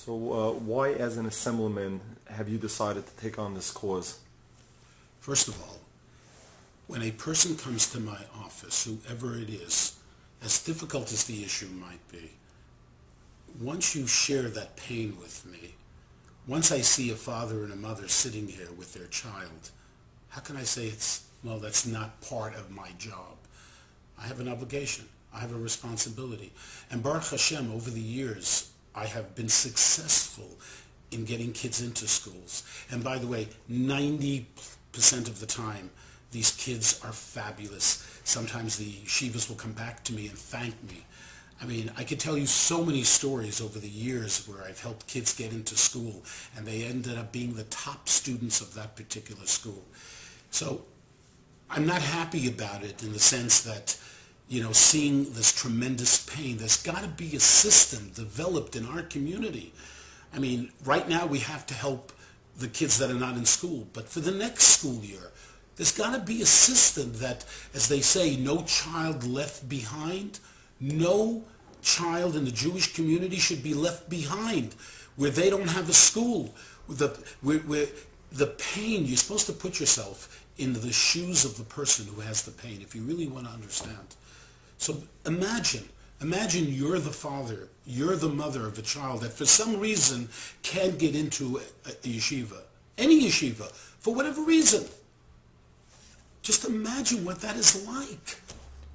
So why, as an assemblyman, have you decided to take on this cause? First of all, when a person comes to my office, whoever it is, as difficult as the issue might be, once you share that pain with me, once I see a father and a mother sitting here with their child, how can I say well, that's not part of my job? I have an obligation. I have a responsibility. And Baruch Hashem, over the years, I have been successful in getting kids into schools. And by the way, 90% of the time, these kids are fabulous. Sometimes the yeshivas will come back to me and thank me. I mean, I could tell you so many stories over the years where I've helped kids get into school and they ended up being the top students of that particular school. So I'm not happy about it in the sense that, seeing this tremendous pain, there's got to be a system developed in our community. I mean, right now we have to help the kids that are not in school, but for the next school year, there's got to be a system that, as they say, no child left behind. No child in the Jewish community should be left behind where they don't have a school. Where the pain, you're supposed to put yourself in the shoes of the person who has the pain if you really want to understand. So imagine you're the father, you're the mother of a child that for some reason can't get into a yeshiva, any yeshiva, for whatever reason. Just imagine what that is like.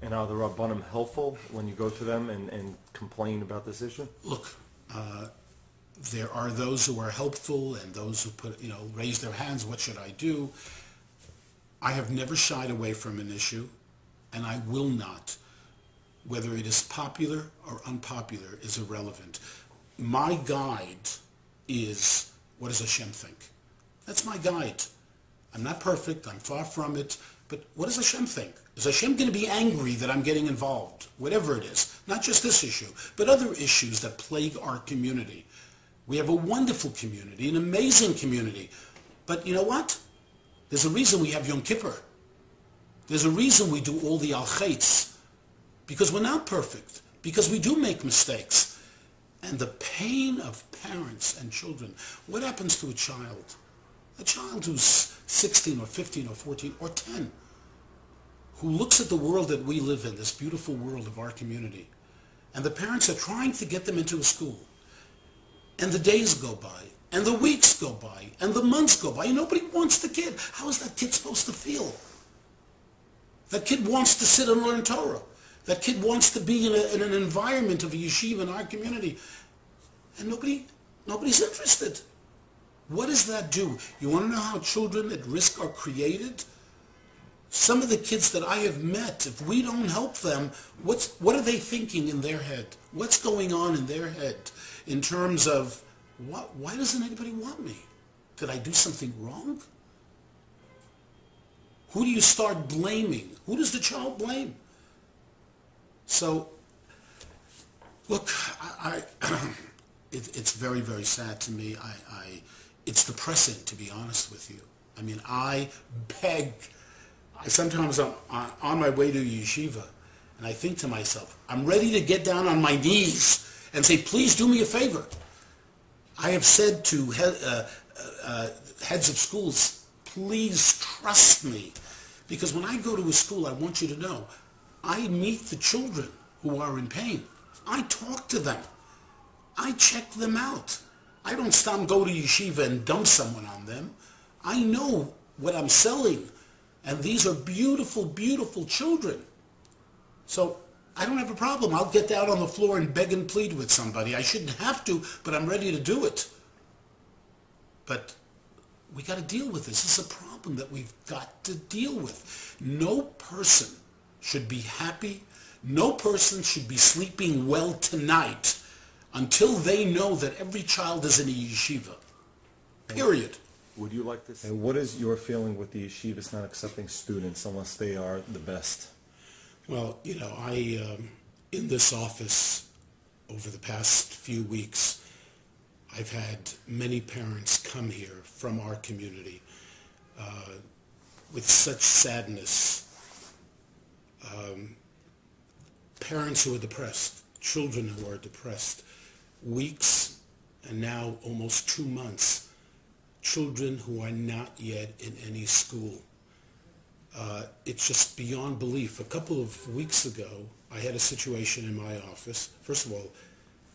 And are the Rabbonim helpful when you go to them and complain about this issue? Look, there are those who are helpful and those who raise their hands, what should I do? I have never shied away from an issue, and I will not. Whether it is popular or unpopular is irrelevant. My guide is, what does Hashem think? That's my guide. I'm not perfect, I'm far from it, but what does Hashem think? Is Hashem going to be angry that I'm getting involved? Whatever it is. Not just this issue, but other issues that plague our community. We have a wonderful community, an amazing community. But you know what? There's a reason we have Yom Kippur. There's a reason we do all the al-chaitz. Because we're not perfect. Because we do make mistakes. And the pain of parents and children. What happens to a child? A child who's 16 or 15 or 14 or 10, who looks at the world that we live in, this beautiful world of our community, and the parents are trying to get them into a school, and the days go by, and the weeks go by, and the months go by, and nobody wants the kid. How is that kid supposed to feel? That kid wants to sit and learn Torah. That kid wants to be in an environment of a yeshiva in our community, and nobody's interested. What does that do? You want to know how children at risk are created? Some of the kids that I have met, if we don't help them, what are they thinking in their head? What's going on in their head in terms of, why doesn't anybody want me? Did I do something wrong? Who do you start blaming? Who does the child blame? So, look, it's very, very sad to me. It's depressing, to be honest with you. I mean, I sometimes I'm on my way to yeshiva, and I think to myself, I'm ready to get down on my knees and say, please do me a favor. I have said to heads of schools, please trust me. Because when I go to a school, I want you to know, I meet the children who are in pain. I talk to them. I check them out. I don't go to yeshiva and dump someone on them. I know what I'm selling. And these are beautiful, beautiful children. So I don't have a problem. I'll get down on the floor and beg and plead with somebody. I shouldn't have to, but I'm ready to do it. But we got to deal with this. This is a problem that we've got to deal with. No person should be happy. No person should be sleeping well tonight until they know that every child is in a yeshiva. Period. Would you like this? And what is your feeling with the yeshivas not accepting students unless they are the best? Well, in this office over the past few weeks, I've had many parents come here from our community with such sadness. Parents who are depressed, children who are depressed, weeks and now almost 2 months, children who are not yet in any school. It's just beyond belief. A couple of weeks ago, I had a situation in my office. First of all,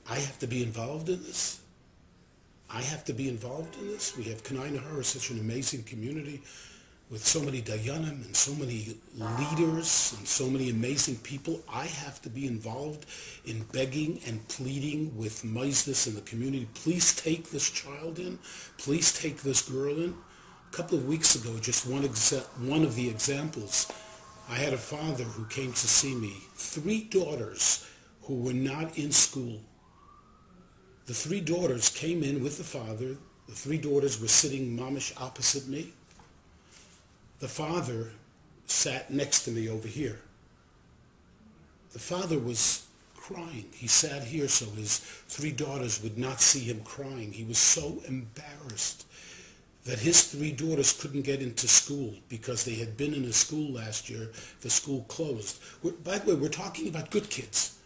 I have to be involved in this. I have to be involved in this. We have Kanai Nahara, such an amazing community with so many dayanim and so many leaders and so many amazing people. I have to be involved in begging and pleading with Moisés in the community. Please take this child in. Please take this girl in. A couple of weeks ago, just one of the examples, I had a father who came to see me, 3 daughters who were not in school. The 3 daughters came in with the father. The 3 daughters were sitting mamish opposite me. The father sat next to me over here. The father was crying. He sat here so his 3 daughters would not see him crying. He was so embarrassed that his 3 daughters couldn't get into school because they had been in a school last year. The school closed. By the way, we're talking about good kids.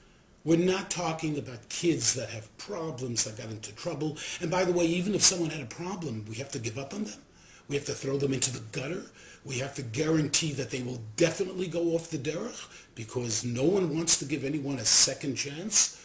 We're not talking about kids that have problems, that got into trouble. And by the way, even if someone had a problem, we have to give up on them. We have to throw them into the gutter. We have to guarantee that they will definitely go off the derech because no one wants to give anyone a second chance.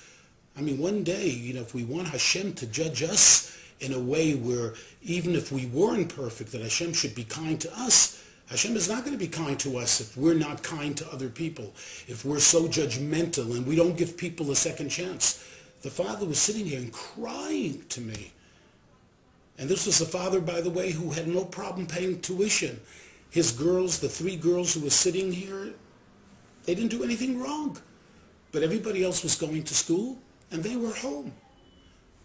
I mean, one day, if we want Hashem to judge us in a way where even if we weren't perfect, that Hashem should be kind to us, Hashem is not going to be kind to us if we're not kind to other people, if we're so judgmental and we don't give people a second chance. The father was sitting here and crying to me. And this was the father, by the way, who had no problem paying tuition. His girls, the 3 girls who were sitting here, they didn't do anything wrong. But everybody else was going to school, and they were home.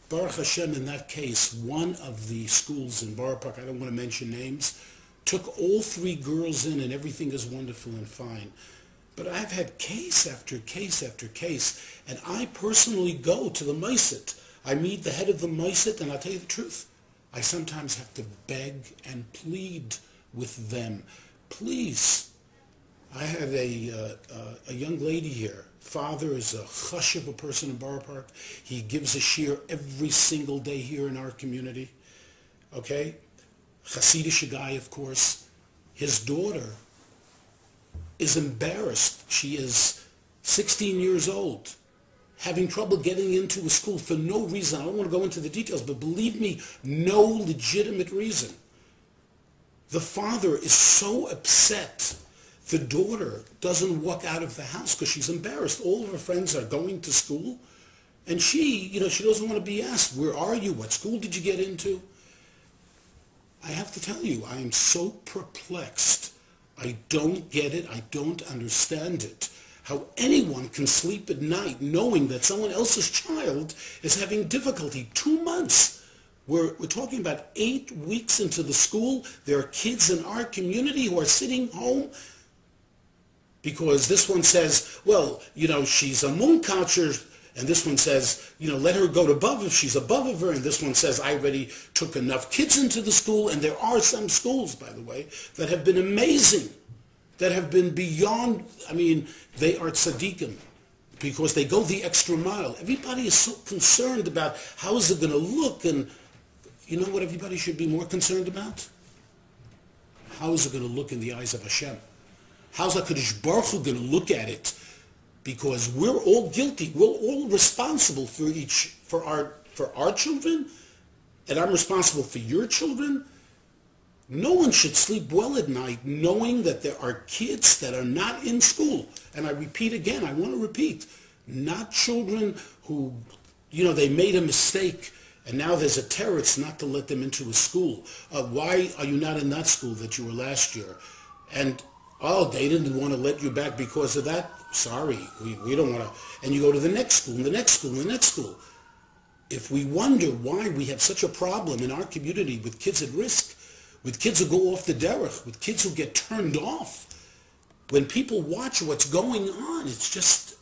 Baruch Hashem, in that case, one of the schools in Borough Park, I don't want to mention names, took all 3 girls in, and everything is wonderful and fine. But I've had case after case after case, and I personally go to the Moisés. I meet the head of the Moisés, and I'll tell you the truth. I sometimes have to beg and plead with them. Please. I have a young lady here. Father is a chush of a person in Borough Park. He gives a shiur every single day here in our community. Okay? Hasidish guy, of course. His daughter is embarrassed. She is 16 years old, having trouble getting into a school for no reason. I don't want to go into the details, but believe me, no legitimate reason. The father is so upset. The daughter doesn't walk out of the house because she's embarrassed. All of her friends are going to school, and she doesn't want to be asked, where are you? What school did you get into? I have to tell you, I am so perplexed. I don't get it. I don't understand it. How anyone can sleep at night knowing that someone else's child is having difficulty. 2 months. We're talking about 8 weeks into the school. There are kids in our community who are sitting home because this one says, well, she's a mooncatcher, and this one says, let her go to above if she's above her, and this one says, I already took enough kids into the school, and there are some schools, by the way, that have been amazing, that have been beyond, they are tzaddikim, because they go the extra mile. Everybody is so concerned about how is it going to look, and you know what everybody should be more concerned about? How is it going to look in the eyes of Hashem? How's HaKadosh Baruch Hu going to look at it? Because we're all guilty. We're all responsible for our children, and I'm responsible for your children. No one should sleep well at night knowing that there are kids that are not in school. And I repeat again, I want to repeat, not children who, they made a mistake and now there's a teretz not to let them into a school. Why are you not in that school that you were last year? And, they didn't want to let you back because of that? Sorry, we don't want to. And you go to the next school, and the next school, and the next school. If we wonder why we have such a problem in our community with kids at risk, with kids who go off the derech, with kids who get turned off, when people watch what's going on, it's just,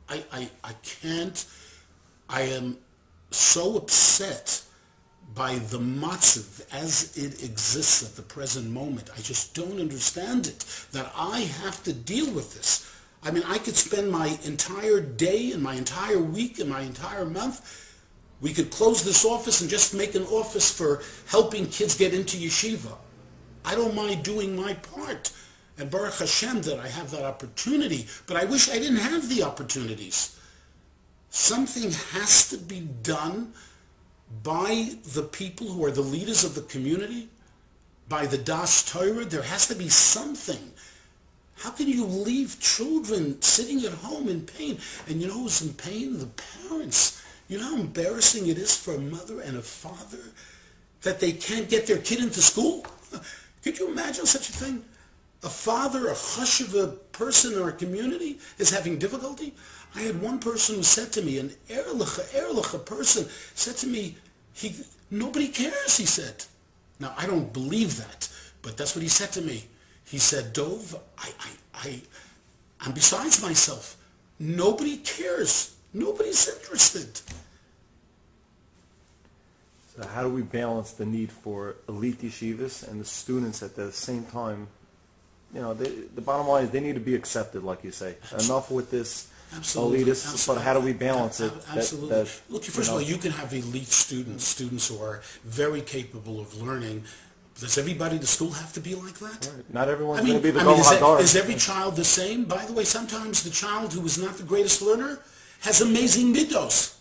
I can't, I am so upset by the matzav as it exists at the present moment. I just don't understand it, that I have to deal with this. I could spend my entire day and my entire week and my entire month We could close this office and just make an office for helping kids get into yeshiva. I don't mind doing my part. And Baruch Hashem that I have that opportunity, but I wish I didn't have the opportunities. Something has to be done by the people who are the leaders of the community, by the Das Torah. There has to be something. How can you leave children sitting at home in pain? And you know who's in pain? The parents. You know how embarrassing it is for a mother and a father that they can't get their kid into school? Could you imagine such a thing? A father, a chashuva person in our community is having difficulty? I had one person who said to me, an erlich person, said to me, nobody cares, he said. Now, I don't believe that, but that's what he said to me. He said, Dov, I'm besides myself. Nobody cares. Nobody's interested. So how do we balance the need for elite yeshivas and the students at the same time? You know, the bottom line is they need to be accepted, like you say. Enough with this elitist, but how do we balance it? Absolutely. Look, first of all, you can have elite students who are very capable of learning. Does everybody in the school have to be like that? Right. Not everyone's going to be the Gol Hadar. Is every child the same? By the way, sometimes the child who is not the greatest learner has amazing middos.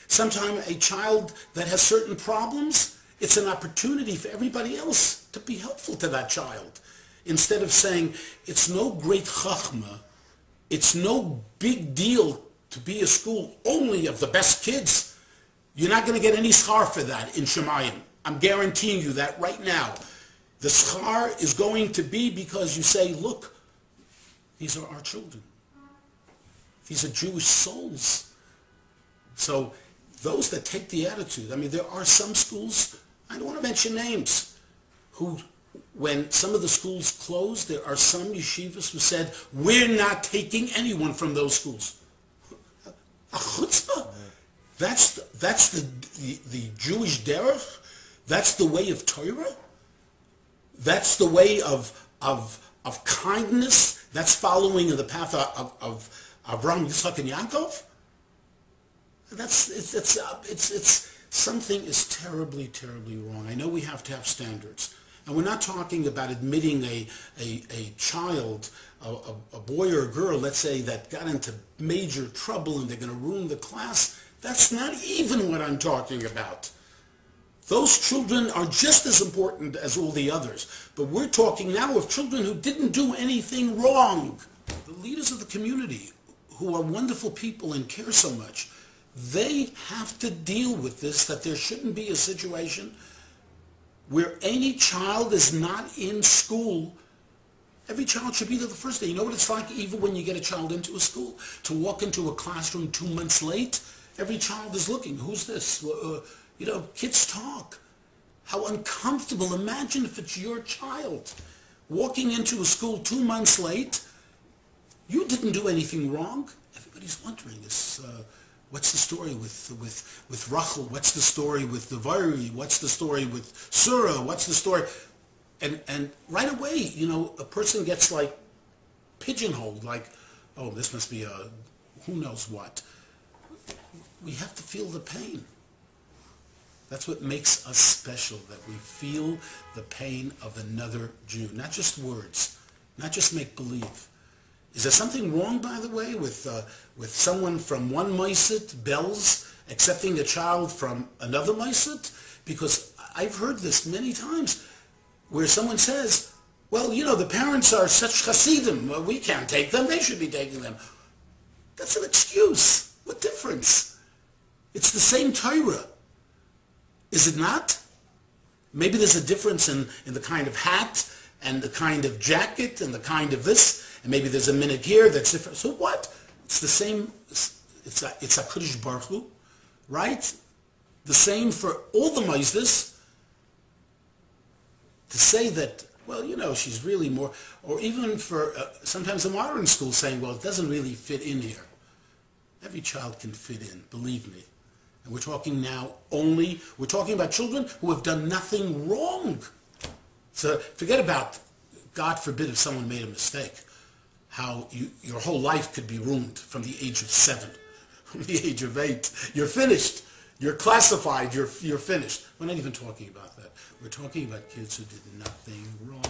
Sometimes a child that has certain problems, it's an opportunity for everybody else to be helpful to that child. Instead of saying, it's no great chachma, it's no big deal to be a school only of the best kids. You're not going to get any schar for that in Shemayim. I'm guaranteeing you that right now. The schar is going to be because you say, look, these are our children. These are Jewish souls. So those that take the attitude, I mean, there are some schools, I don't want to mention names, who, when some of the schools closed, there are some yeshivas who said, we're not taking anyone from those schools. A chutzpah. That's the Jewish derech. That's the way of Torah. That's the way of kindness. That's following the path of Abraham, Yitzchak, and Yaakov. It's something is terribly, terribly wrong. I know we have to have standards. And we're not talking about admitting a child, a boy or a girl, let's say, that got into major trouble and they're going to ruin the class. That's not even what I'm talking about. Those children are just as important as all the others. But we're talking now of children who didn't do anything wrong. The leaders of the community, who are wonderful people and care so much, they have to deal with this, that there shouldn't be a situation where any child is not in school. Every child should be there the first day. You know what it's like even when you get a child into a school? To walk into a classroom 2 months late, every child is looking. Who's this? You know, kids talk. How uncomfortable. Imagine if it's your child walking into a school 2 months late. You didn't do anything wrong. Everybody's wondering this. What's the story with Rachel? What's the story with the Vari? What's the story with Surah? What's the story? And right away, you know, a person gets like pigeonholed, like, oh, this must be a who knows what. We have to feel the pain. That's what makes us special, that we feel the pain of another Jew. Not just words, not just make believe. Is there something wrong, by the way, with someone from one Maisit, Bells, accepting a child from another Maisit? Because I've heard this many times, where someone says, well, you know, the parents are such Hasidim, well, we can't take them, they should be taking them. That's an excuse. What difference? It's the same Torah. Is it not? Maybe there's a difference in the kind of hat and the kind of jacket and the kind of this, and maybe there's a minute here that's different. So what? It's the same. It's a Kodesh Baruch Hu, right? The same for all the Maizdas. To say that, well, you know, she's really more, or even for sometimes a modern school saying, well, it doesn't really fit in here. Every child can fit in, believe me. And we're talking now we're talking about children who have done nothing wrong. So forget about, God forbid, if someone made a mistake, how your whole life could be ruined from the age of 7, from the age of 8. You're finished. You're classified. You're finished. We're not even talking about that. We're talking about kids who did nothing wrong.